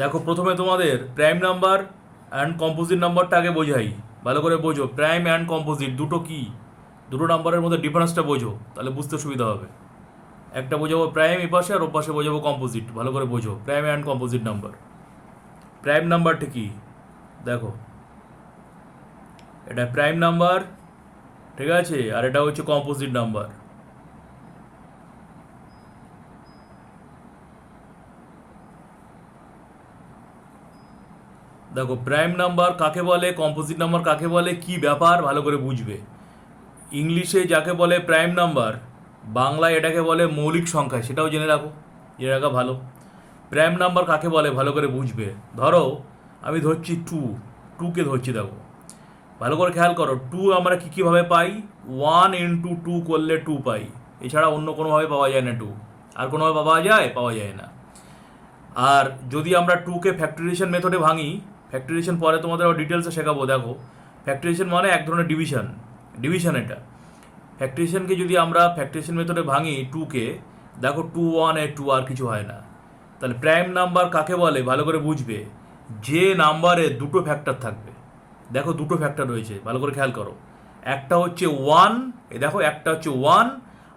দেখো প্রথমে তোমাদের প্রাইম নাম্বার অ্যান্ড কম্পোজিট নাম্বারটা আগে বোঝাই, ভালো করে বোঝো। প্রাইম অ্যান্ড কম্পোজিট দুটো কি, দুটো নাম্বারের মধ্যে ডিফারেন্সটা বোঝো, তাহলে বুঝতে সুবিধা হবে। একটা বোঝাবো প্রাইম এ পাশে, আর ও পাশে বোঝাবো কম্পোজিট। ভালো করে বোঝো prime and composite number. Prime নাম্বারটা কি দেখো, এটা প্রাইম নাম্বার, ঠিক আছে, আর এটা হচ্ছে কম্পোজিট নাম্বার। দেখো প্রাইম নাম্বার কাকে বলে, কম্পোজিট নাম্বার কাকে বলে, কি ব্যাপার ভালো করে বুঝবে। ইংলিশে যাকে বলে প্রাইম নাম্বার, বাংলায় এটাকে বলে মৌলিক সংখ্যা, সেটাও জেনে রাখো, জেনে রাখা ভালো। প্রাইম নাম্বার কাকে বলে ভালো করে বুঝবে। ধরো আমি ধরছি টু, টুকে ধরছি, দেখো ভালো করে খেয়াল করো। টু আমরা কী কীভাবে পাই, 1 × 2 করলে টু পাই, এছাড়া অন্য কোনোভাবে পাওয়া যায় না টু। আর কোনোভাবে পাওয়া যায়, পাওয়া যায় না। আর যদি আমরা টুকে ফ্যাক্টরিয়েশন মেথডে ভাঙি, ফ্যাক্টরিয়েশন পরে তোমাদের ডিটেলসে শেখাবো। দেখো ফ্যাক্টরিয়েশন মানে এক ধরনের ডিভিশন, ডিভিশন এটা। ফ্যাক্টরিয়েশনকে যদি আমরা ফ্যাক্টরিয়েশন মেথডে ভাঙি টুকে, দেখো 2 1 আর কিছু হয় না। তাহলে প্রাইম নাম্বার কাকে বলে ভালো করে বুঝবে, যে নাম্বারে দুটো ফ্যাক্টর থাকবে। দেখো দুটো ফ্যাক্টর রয়েছে, ভালো করে খেয়াল করো। একটা হচ্ছে ওয়ান, এ দেখো একটা হচ্ছে ওয়ান,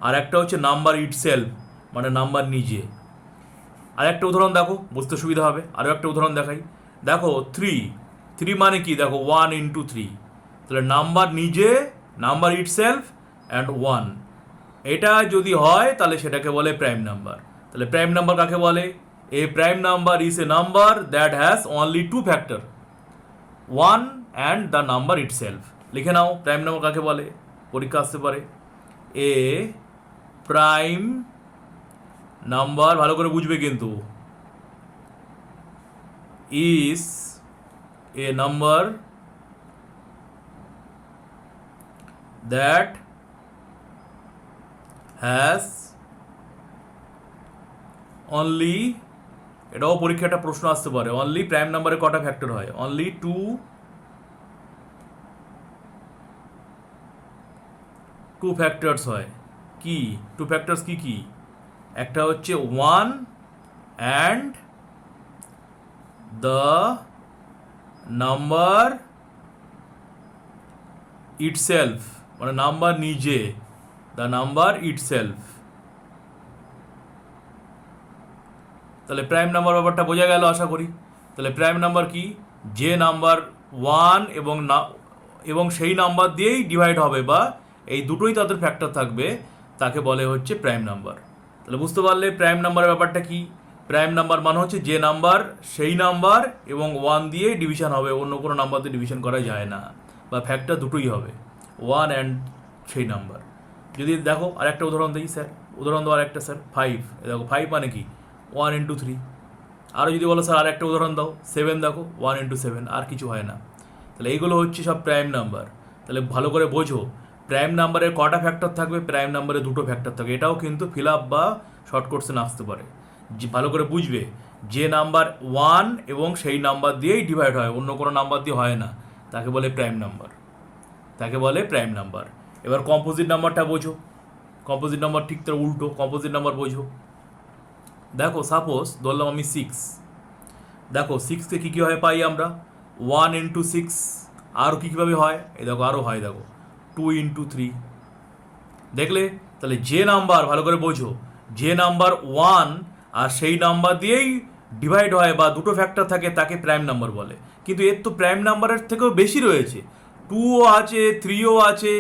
আর একটা হচ্ছে নাম্বার ইটসেলফ, মানে নাম্বার নিজে। আর একটা উদাহরণ দেখো, বুঝতে সুবিধা হবে। আরও একটা উদাহরণ দেখাই। দেখো থ্রি, থ্রি মানে কি, দেখো 1 × 3, তাহলে নাম্বার নিজে, নাম্বার ইটসেলফ অ্যান্ড ওয়ান, এটা যদি হয় তাহলে সেটাকে বলে প্রাইম নাম্বার। তাহলে প্রাইম নাম্বার কাকে বলে, a prime number is a number that has only two factor, one and the number itself. লিখে নাও প্রাইম নাম্বার কাকে বলে, পরীক্ষা আসতে পারে। এ প্রাইম নাম্বার, ভালো করে বুঝবে কিন্তু, is a number that has only, এটাও পরীক্ষা একটা প্রশ্ন আসতে পারে, অনলি প্রাইম নাম্বারে কটা ফ্যাক্টর হয়, অনলি টু, টু ফ্যাক্টরস হয়। কি টু ফ্যাক্টরস কি কি, একটা হচ্ছে one and the number itself, মানে নাম্বার নিজে, দ্য নাম্বার ইটসেলফ। তাহলে প্রাইম নাম্বার ব্যাপারটা বোঝা গেল আশা করি। তাহলে প্রাইম নাম্বার কি, যে নাম্বার ওয়ান এবং না এবং সেই নাম্বার দিয়েই ডিভাইড হবে, বা এই দুটোই তাদের ফ্যাক্টর থাকবে, তাকে বলে হচ্ছে প্রাইম নাম্বার। তাহলে বুঝতে পারলে প্রাইম নাম্বারের ব্যাপারটা কি। প্রাইম নাম্বার মানে হচ্ছে যে নাম্বার, সেই নাম্বার এবং ওয়ান দিয়ে ডিভিশন হবে, অন্য কোনো নাম্বার দিয়ে ডিভিশন করা যায় না, বা ফ্যাক্টর দুটোই হবে, ওয়ান অ্যান্ড সেই নাম্বার। যদি দেখো আর একটা উদাহরণ দিই স্যার, উদাহরণ দাও আরেকটা স্যার, ফাইভ। দেখো ফাইভ মানে কি, 1 × 3। আরও যদি বলো স্যার আর একটা উদাহরণ দাও, সেভেন, দেখো 1 × 7, আর কিছু হয় না। তাহলে এইগুলো হচ্ছে সব প্রাইম নাম্বার। তাহলে ভালো করে বোঝো প্রাইম নাম্বারের কটা ফ্যাক্টর থাকবে, প্রাইম নাম্বারে দুটো ফ্যাক্টর থাকবে। এটাও কিন্তু ফিল আপ বা শর্ট কোশ্চেন আসতে পারে। যে ভালো করে বুঝবে, যে নাম্বার ওয়ান এবং সেই নাম্বার দিয়েই ডিভাইড হয়, অন্য কোনো নাম্বার দিয়ে হয় না, তাকে বলে প্রাইম নাম্বার, তাকে বলে প্রাইম নাম্বার। এবার কম্পোজিট নাম্বারটা বোঝো। কম্পোজিট নাম্বার ঠিক তার উল্টো, কম্পোজিট নাম্বার বোঝো। দেখো সাপোজ ধরলাম আমি সিক্স, দেখো সিক্সকে কী কীভাবে পাই আমরা, 1 × 6। আরও কী কীভাবে হয়, এই দেখো আরও হয়, দেখো 2 × 3। দেখলে, তাহলে যে নাম্বার, ভালো করে বোঝো, যে নাম্বার ওয়ান আর সেই নাম্বার দিয়েই ডিভাইড হয় বা দুটো ফ্যাক্টর থাকে, তাকে প্রাইম নাম্বার বলে। কিন্তু এর তো প্রাইম নাম্বারের থেকেও বেশি রয়েছে, টুও আছে, থ্রিও আছে।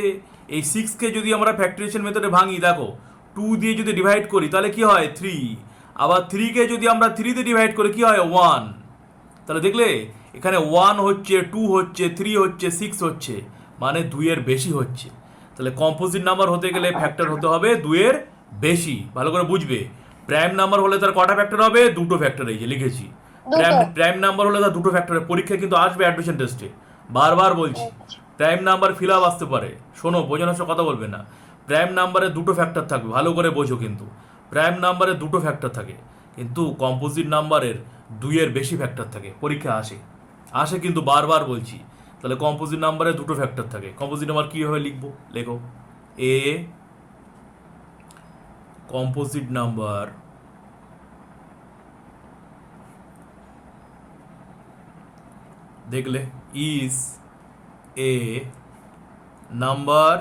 এই সিক্সকে যদি আমরা ফ্যাক্টরিয়েশন মেথডে ভাঙি, দেখো টু দিয়ে যদি ডিভাইড করি তাহলে কি হয়, থ্রি। আবার থ্রিকে যদি আমরা থ্রিতে ডিভাইড করি কি হয়, ওয়ান। তাহলে দেখলে এখানে ওয়ান হচ্ছে, টু হচ্ছে, থ্রি হচ্ছে, সিক্স হচ্ছে, মানে দুইয়ের বেশি হচ্ছে। তাহলে কম্পোজিট নাম্বার হতে গেলে ফ্যাক্টর হতে হবে দুইয়ের বেশি। ভালো করে বুঝবে, প্রাইম নাম্বার হলে তার কটা ফ্যাক্টর হবে, দুটো ফ্যাক্টর, এই যে লিখেছি। প্রাইম দুটো। প্রাইম নাম্বার হলে তার দুটো ফ্যাক্টর, পরীক্ষা কিন্তু আসবে অ্যাডমিশন টেস্টে, বারবার বলছি। প্রাইম নাম্বার ফিল আপ আসতে পারে, শোনো বোঝানোর সাথে কথা বলবে না। প্রাইম নাম্বারে দুটো ফ্যাক্টর থাকবে, ভালো করে বোঝো কিন্তু। প্রাইম নাম্বারে দুটো ফ্যাক্টর থাকে, কিন্তু কম্পোজিট নাম্বারের দুইয়ের বেশি ফ্যাক্টর থাকে, পরীক্ষা আসে, আসে কিন্তু বারবার বলছি। তাহলে কম্পোজিট নাম্বারে দুটো ফ্যাক্টর থাকে। কম্পোজিট নাম্বার কীভাবে লিখবো, লেখো এ কম্পোজিট নাম্বার দেখলে is a number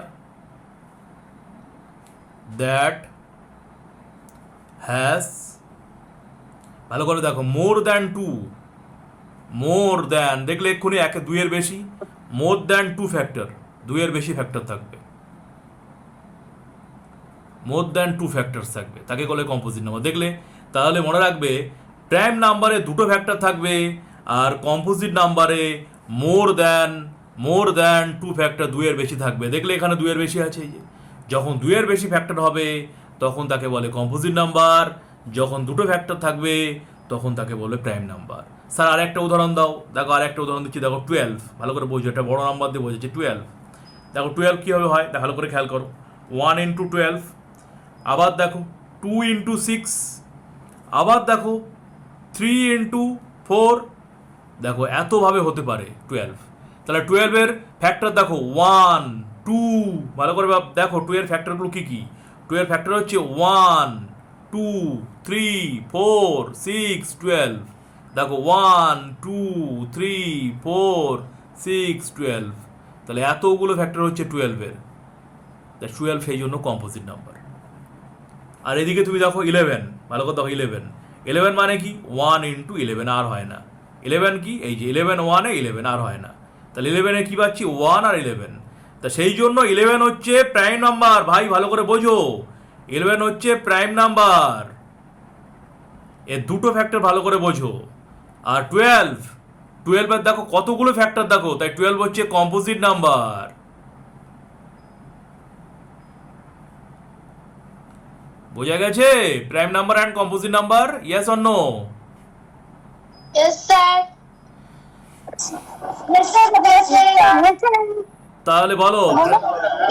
that has, ভালো করে দেখো, more than two, more than দেখলে এক্ষুনি একে দুইয়ের বেশি, মোর দ্যান টু ফ্যাক্টর, দুইয়ের বেশি ফ্যাক্টর থাকবে, মোর দ্যান টু ফ্যাক্টরস থাকবে, তাকে বলে কম্পোজিট নাম্বার। দেখলে তাহলে মনে রাখবে প্রাইম নাম্বারে দুটো ফ্যাক্টর থাকবে আর কম্পোজিট নাম্বারে মোর দ্যান টু ফ্যাক্টর, দুইয়ের বেশি থাকবে। দেখলে এখানে দুইয়ের বেশি আছে, এই যে যখন দুইয়ের বেশি ফ্যাক্টর হবে তখন তাকে বলে কম্পোজিট নাম্বার, যখন দুটো ফ্যাক্টর থাকবে তখন তাকে বলে প্রাইম নাম্বার। স্যার আর একটা উদাহরণ দাও। দেখো আর একটা উদাহরণ দিচ্ছি, দেখো 12, ভালো করে বোঝো, এটা বড় নাম্বার দিয়ে বোঝাচ্ছি 12। দেখো 12 কীভাবে হয় ভালো করে খেয়াল করো, 1 ইন্টু 12, আবার দেখো 2 ইন্টু 6, আবার দেখো 3 ইন্টু 4, দেখো এতভাবে হতে পারে 12। তাহলে 12-এর ফ্যাক্টর দেখো 1 2, ভালো করে দেখো 2 এর ফ্যাক্টরগুলো কী কী। 2 এর ফ্যাক্টর হচ্ছে 1 2 3 4 6 12, দেখো 1 2 3 4 6 12, তাহলে এতগুলো ফ্যাক্টর হচ্ছে 12-এর, 12 সেই জন্য কম্পোজিট নাম্বার। আর এদিকে তুমি দেখো 11, ভালো করে দেখো 11 মানে কি 1 ইন্টু 11, আর হয় না। 11 কি, এই যে 11 1-এ 11 আর হয় না, তাহলে 11-এ কি পাচ্ছি 1 আর 11, তা সেই জন্য 11 হচ্ছে প্রাইম নাম্বার। ভাই ভালো করে বোঝো, 11 হচ্ছে প্রাইম নাম্বার, এর দুটো ফ্যাক্টর ভালো করে বোঝো। আর 12-এর দেখো কতগুলো ফ্যাক্টর দেখো, তাই 12 হচ্ছে কম্পোজিট নাম্বার। বোঝা গেছে prime number and composite number? Yes or no? Yes, sir. Yes, sir. Yes, sir. তাহলে বলো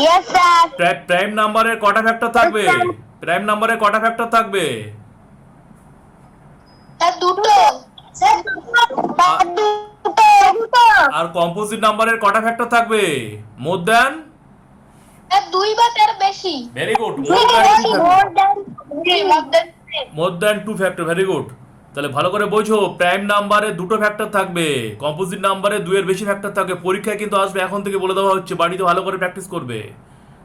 Yes, sir. প্রাইম নাম্বারের কটা ফ্যাক্টর থাকবে? প্রাইম নাম্বারের কটা ফ্যাক্টর থাকবে? Sir, দুটো। Sir, দুটো। আর কম্পোজিট নাম্বারের কটা ফ্যাক্টর থাকবে? More than? Sir, দুই বা তার বেশি। Very good, more than two factor, very good. তাহলে ভালো করে বোঝো প্রাইম নাম্বারে দুটো ফ্যাক্টর থাকবে, কম্পোজিট নাম্বারে দুইয়ের বেশি ফ্যাক্টর থাকবে। পরীক্ষায় কিন্তু আসবে, এখন থেকে বলে দেওয়া হচ্ছে, বাড়িতে ভালো করে প্র্যাকটিস করবে।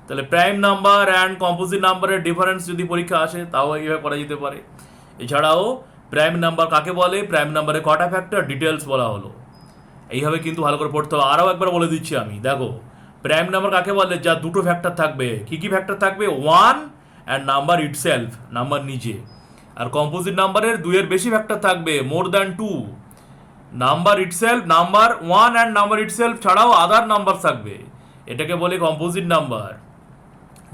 তাহলে প্রাইম নাম্বার অ্যান্ড কম্পোজিট নাম্বারের ডিফারেন্স যদি পরীক্ষা আসে তাও এইভাবে করা যেতে পারে। এছাড়াও প্রাইম নাম্বার কাকে বলে, প্রাইম নাম্বারে কটা ফ্যাক্টর, ডিটেলস বলা হলো। এইভাবে কিন্তু ভালো করে পড়তে হবে। আরও একবার বলে দিচ্ছি আমি, দেখো প্রাইম নাম্বার কাকে বলে, যা দুটো ফ্যাক্টর থাকবে। কি কি ফ্যাক্টর থাকবে? 1 অ্যান্ড নাম্বার ইটসেলফ, নাম্বার নিজে। আর কম্পোজিট নাম্বারের দুইয়ের বেশি ফ্যাক্টর থাকবে, more than two. Number itself, number 1 and number itself ছাড়াও আদার নাম্বার থাকবে, এটাকে বলে কম্পোজিট নাম্বার,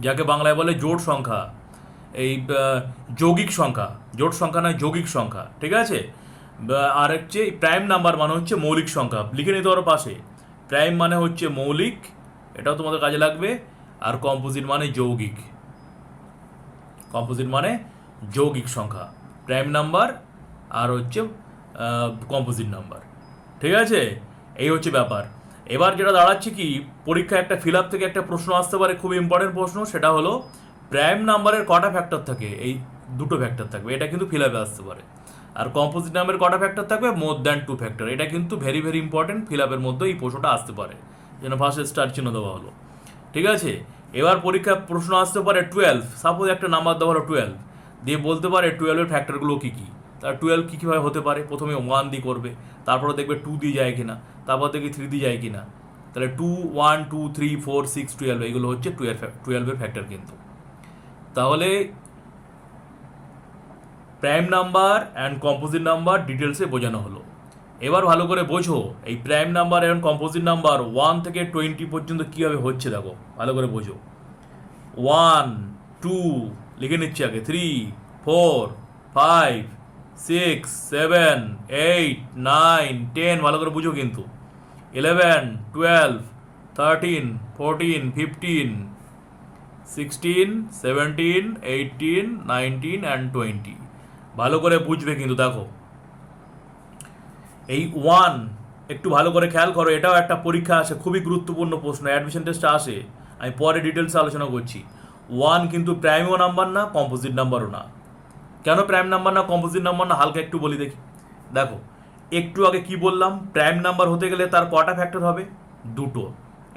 যাকে বাংলায় বলে জোট সংখ্যা। এই যৌগিক সংখ্যা, জোট সংখ্যা নয়, যৌগিক সংখ্যা, ঠিক আছে। আর হচ্ছে প্রাইম নাম্বার মানে হচ্ছে মৌলিক সংখ্যা, লিখে নিতে পারো পাশে। প্রাইম মানে হচ্ছে মৌলিক, এটাও তোমাদের কাজে লাগবে। আর কম্পোজিট মানে যৌগিক, কম্পোজিট মানে যৌগিক সংখ্যা, প্রাইম নাম্বার আর হচ্ছে কম্পোজিট নাম্বার, ঠিক আছে। এই হচ্ছে ব্যাপার। এবার যেটা দাঁড়াচ্ছে কি, পরীক্ষা একটা ফিল আপ থেকে একটা প্রশ্ন আসতে পারে, খুব ইম্পর্টেন্ট প্রশ্ন, সেটা হলো প্রাইম নাম্বারের কটা ফ্যাক্টর থাকে? এই দুটো ফ্যাক্টর থাকবে, এটা কিন্তু ফিল আপে আসতে পারে। আর কম্পোজিট নাম্বারের কটা ফ্যাক্টর থাকবে? মোর দ্যান টু ফ্যাক্টর, এটা কিন্তু ভেরি ভেরি ইম্পর্টেন্ট, ফিল আপের মধ্যে এই প্রশ্নটা আসতে পারে, যেন ফার্স্ট স্টার চিহ্ন দেওয়া হলো, ঠিক আছে। এবার পরীক্ষা প্রশ্ন আসতে পারে 12, সাপোজ একটা নাম্বার দেওয়া হলো 12, দিয়ে বলতে পারে 12-এর ফ্যাক্টরগুলো কী কী। তার 12 কী কীভাবে হতে পারে? প্রথমে 1 দিয়ে করবে, তারপরে দেখবে 2 দিয়ে যায় কিনা, তারপর দেখবে 3 দিয়ে যায় কিনা। তাহলে 2 1 2 3 4 6 12, এইগুলো হচ্ছে 12-এর ফ্যাক্টর কিন্তু। তাহলে prime number and composite number ডিটেলসে বোঝানো হলো। এবার ভালো করে বোঝো এই প্রাইম নাম্বার এবং কম্পোজিট নাম্বার 1 থেকে 20 পর্যন্ত কীভাবে হচ্ছে, দেখো ভালো করে বোঝো। 1 2 লিখে নিচ্ছি আগে, 3 4 5 6 7 8 9 10, ভালো করে বুঝো কিন্তু। 11 12 13 14 15 16 17 18 19 অ্যান্ড 20, ভালো করে বুঝবে কিন্তু। দেখো এই 1 একটু ভালো করে খেয়াল করো, এটাও একটা পরীক্ষা আসে, খুবই গুরুত্বপূর্ণ প্রশ্ন, অ্যাডমিশন টেস্টে আসে, আমি পরে ডিটেলসে আলোচনা করছি। 1 কিন্তু প্রাইমও নাম্বার না, কম্পোজিট নাম্বারও না। কেন প্রাইম নাম্বার না, কম্পোজিট নাম্বার না, হালকা একটু বলি দেখি। দেখো একটু আগে কি বললাম, প্রাইম নাম্বার হতে গেলে তার কটা ফ্যাক্টর হবে? দুটো।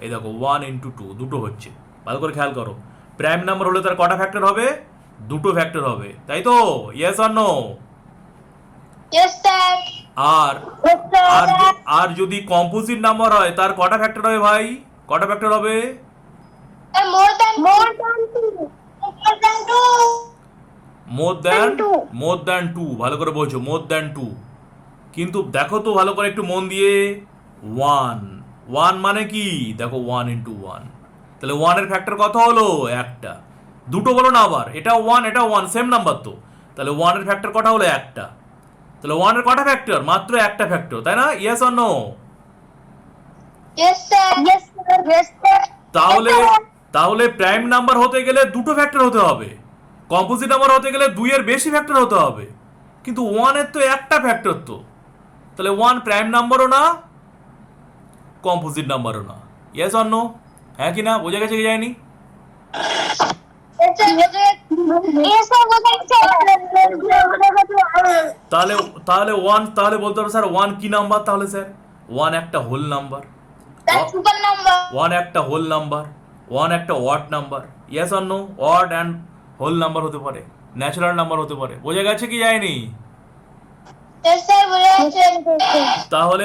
এই দেখো 1 × 2 দুটো হচ্ছে, ভালো করে খেয়াল করো। প্রাইম নাম্বার হলে তার কটা ফ্যাক্টর হবে? দুটো ফ্যাক্টর হবে, তাই তো? Yes or no? Yes, sir. আর Yes, sir. আর যদি কম্পোজিট নাম্বার হয় তার কটা ফ্যাক্টর হবে ভাই? কটা ফ্যাক্টর হবে? More than two. More than two. More than two, ভালো করে বলছো, মোর দ্যান টু। কিন্তু দেখো তো ভালো করে একটু মন দিয়ে, ওয়ান মানে কি? দেখো 1 × 1, তাহলে 1-এর ফ্যাক্টর কত হলো? একটা। দুটো বলো না আবার, এটা 1 সেম নাম্বার তো, তাহলে 1-এর ফ্যাক্টর কটা হলো? একটা। তাহলে 1-এর কটা ফ্যাক্টর? মাত্র একটা ফ্যাক্টর, তাই না? Yes or no? Yes, sir. Yes, sir. Yes, sir. তাহলে প্রাইম নাম্বার হতে গেলে দুটো ফ্যাক্টর হতে হবে, কম্পোজিট নাম্বার হতে গেলে 2-এর বেশি ফ্যাক্টর হতে হবে, কিন্তু 1-এর তো একটা ফ্যাক্টর তো, তাহলে 1 প্রাইম নাম্বারও না, কম্পোজিট নাম্বারও না। Yes or no? হ্যাঁ কি না? বোঝা গেছে কি যায়নি? Yes, sir. Yes, sir. তাহলে 1, তাহলে বলতে পারো স্যার 1 কি নাম্বার? তাহলে স্যার 1 একটা whole number, That's super number. 1 একটা হোল নাম্বার, 1 একটা odd number. Yes or no? Odd and whole number হতে পারে, ন্যাচারাল নাম্বার হতে পারে। বোঝা গেছে কি যায়নি? Yes, sir. তাহলে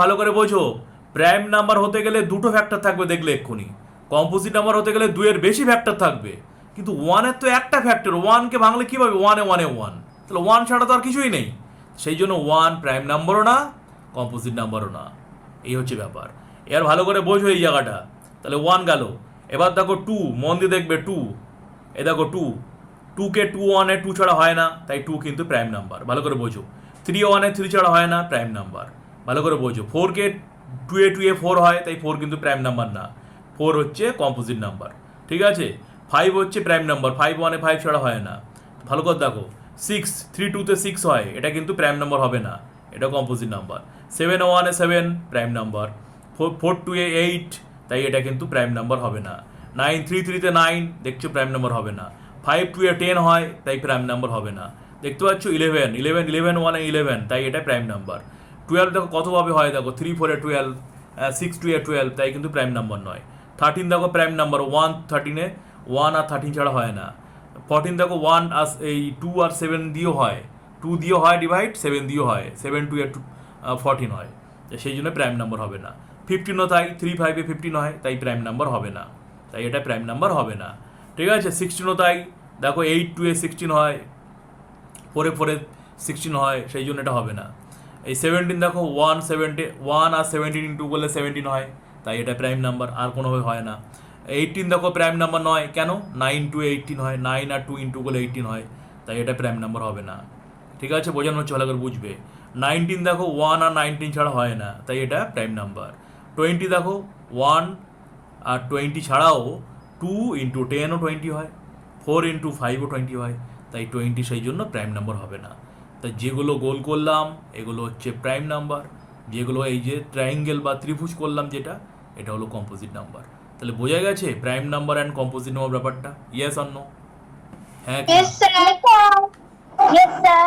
ভালো করে বোঝো, প্রাইম নাম্বার হতে গেলে দুটো ফ্যাক্টর থাকবে, দেখলে এক্ষুনি। কম্পোজিট নাম্বার হতে গেলে 2-এর বেশি ফ্যাক্টর থাকবে, কিন্তু 1-এর তো একটা ফ্যাক্টর। 1-কে ভাঙলে কি পাবে? 1 তাহলে 1 ছাড়া তো আর কিছুই নেই। সেই জন্য 1 প্রাইম নাম্বারও না, কম্পোজিট নাম্বারও না। এই হচ্ছে ব্যাপার। এর ভালো করে বোঝো এই জায়গাটা। তাহলে 1 গেল। এবার দেখো 2, মন দিয়ে দেখবে 2। এ দেখো 2কে 1-এ 2 ছাড়া হয় না, তাই 2 কিন্তু প্রাইম নাম্বার, ভালো করে বোঝো। 3-1-এ 3 ছাড়া হয় না, প্রাইম নাম্বার, ভালো করে বোঝো। 4কে 2-এ 4 হয়, তাই 4 কিন্তু প্রাইম নাম্বার না, 4 হচ্ছে কম্পোজিট নাম্বার। ঠিক আছে? 5 হচ্ছে প্রাইম নাম্বার, 5-1-এ 5 ছাড়া হয় না। ভালো করে দেখো, 6, 3-2-তে 6 হয়, এটা কিন্তু প্রাইম নাম্বার হবে না, এটা কম্পোজিট নাম্বার। 7-1-এ 7 প্রাইম নাম্বার, 4-2-এ 8, তাই এটা কিন্তু প্রাইম নাম্বার হবে না। 9-3-3-তে 9 দেখছো, প্রাইম নাম্বার হবে না। 5-2-এ 10 হয়, তাই প্রাইম নাম্বার হবে না। দেখতে পাচ্ছ 11-1-এ 11, তাই এটা প্রাইম নাম্বার। 12 দেখো কতভাবে হয়, দেখো 3-4-এ 12, 6-2-এ 12, তাই কিন্তু প্রাইম নাম্বার নয়। 13 দেখো প্রাইম নাম্বার, 1-13-এ 1 আর 13 ছাড়া হয় না। 14 দেখো 1 আর 2 আর 7 দিয়েও হয়, 2 দিয়েও হয় ডিভাইড, 7 দিয়েও হয়, 7-2-এ 14 হয়, সেই জন্য প্রাইম নাম্বার হবে না। 15ও তাই, 3-5-এ 15 হয়, তাই প্রাইম নাম্বার হবে না, তাই এটা প্রাইম নাম্বার হবে না। ঠিক আছে? 16ও তাই, দেখো 8-2-এ 16 হয়, 4-4-এ 16 হয়, সেই জন্য এটা হবে না। এই 17 দেখো 1 আর 17 ইন্টু করলে 17 হয়, তাই এটা প্রাইম নাম্বার, আর কোনোভাবে হয় না। 18 দেখো প্রাইম নাম্বার নয়, কেন? 9-2-এ 18 হয়, 9 আর 2 ইন্টু করলে 18 হয়, তাই এটা প্রাইম নাম্বার হবে না। ঠিক আছে? বোঝানো হচ্ছে, ভালো করে বুঝবে। 19 দেখো 1 আর 19 ছাড়া হয় না, তাই এটা প্রাইম নাম্বার। 20 দেখো 1 আর 20 ছাড়াও 2 ইন্টু 10ও 20 হয়, 4 ইন্টু 5ও 20 হয়, তাই 20 সেই জন্য প্রাইম নাম্বার হবে না। তাই যেগুলো গোল করলাম এগুলো হচ্ছে প্রাইম নাম্বার, যেগুলো এই যে ট্রায়াঙ্গেল বা ত্রিভুজ করলাম যেটা, এটা হলো কম্পোজিট নাম্বার। তাহলে বোঝা গেছে prime number and composite number ব্যাপারটা? Yes or no? হ্যাঁ কি না? Yes, sir. Yes, sir.